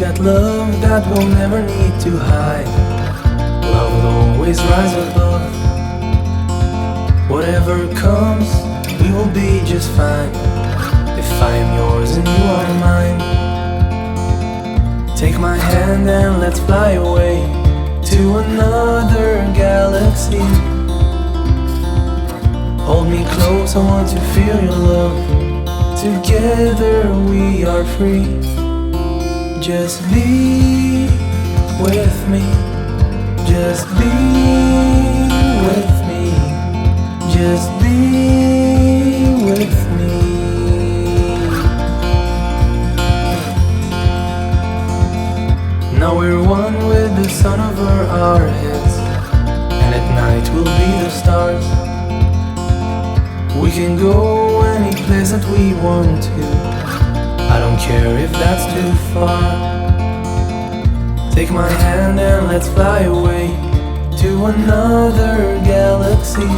We got love that we'll never need to hide. Love will always rise above. Whatever comes, we will be just fine. If I am yours and you are mine, take my hand and let's fly away to another galaxy. Hold me close, I want to feel your love. Together we are free. Just be with me. Just be with me. Just be with me. Now we're one with the sun over our heads, and at night we'll be the stars. We can go any place that we want to. I don't care if that's too far. Take my hand and let's fly away to another galaxy.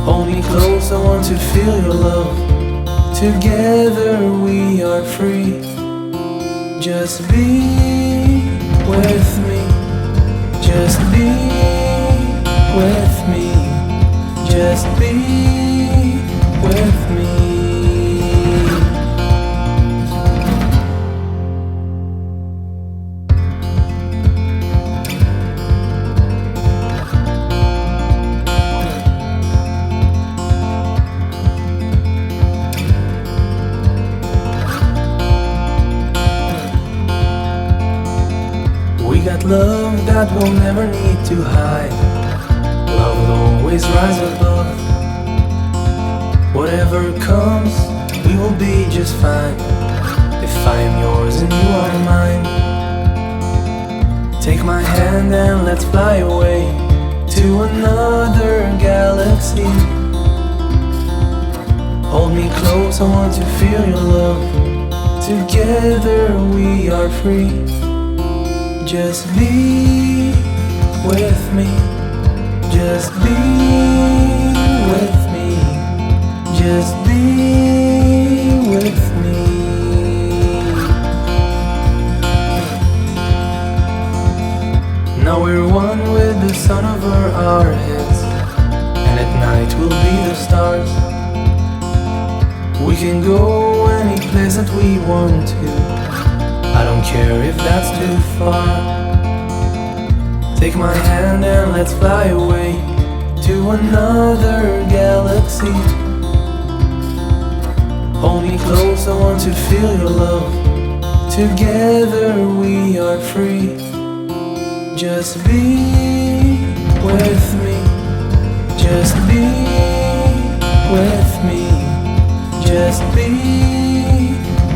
Hold me close, I want to feel your love. Together we are free. Just be with me. Just be with me. Just be with me. We got love that we'll never need to hide. Love will always rise above. Whatever comes, we will be just fine. If I am yours and you are mine, take my hand and let's fly away to another galaxy. Hold me close, I want to feel your love. Together we are free. Just be with me. Just be with me. Just be with me. Now we're one with the sun over our heads, and at night we'll be the stars. We can go any place that we want to. I don't care if that's too far. Take my hand and let's fly away to another galaxy. Hold me close, I want to feel your love. Together we are free. Just be with me. Just be with me. Just be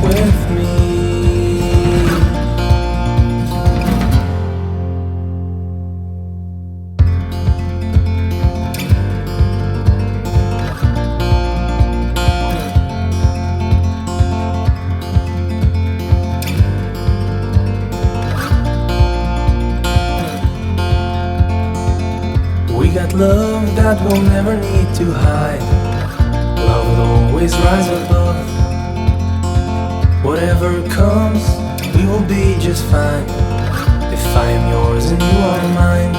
with me. We got love that we'll never need to hide. Love will always rise above. Whatever comes, we will be just fine. If I am yours and you are mine,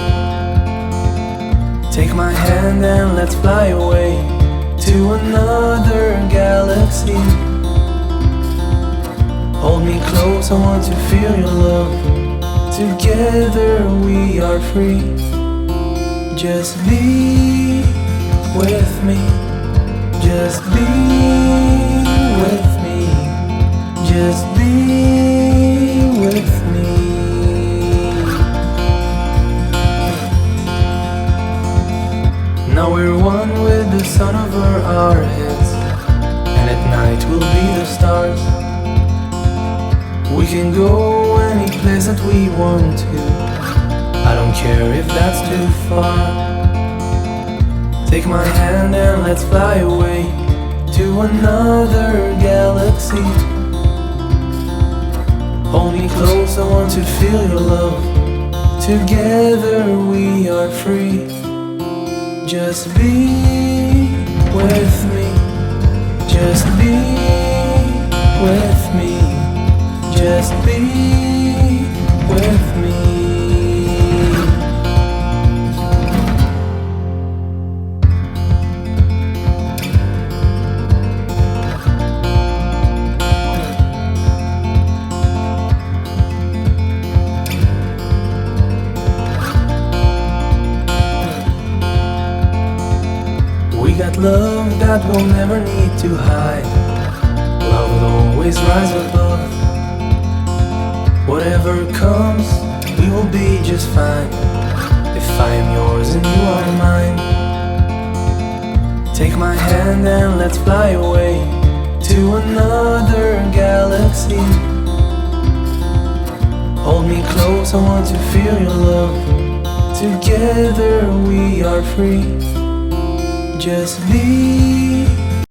take my hand and let's fly away to another galaxy. Hold me close, I want to feel your love. Together we are free. Just be with me. Just be with me. Just be with me. Now we're one with the sun over our heads, and at night we'll be the stars. We can go any place that we want to. I don't care if that's too far. Take my hand and let's fly away to another galaxy. Hold me close, I want to feel your love. Together we are free. Just be with me. Just be with me. just be with me. We got love that we'll never need to hide. Love will always rise above. Whatever comes, we will be just fine. If I am yours and you are mine, take my hand and let's fly away to another galaxy. Hold me close, I want to feel your love. Together we are free. Just be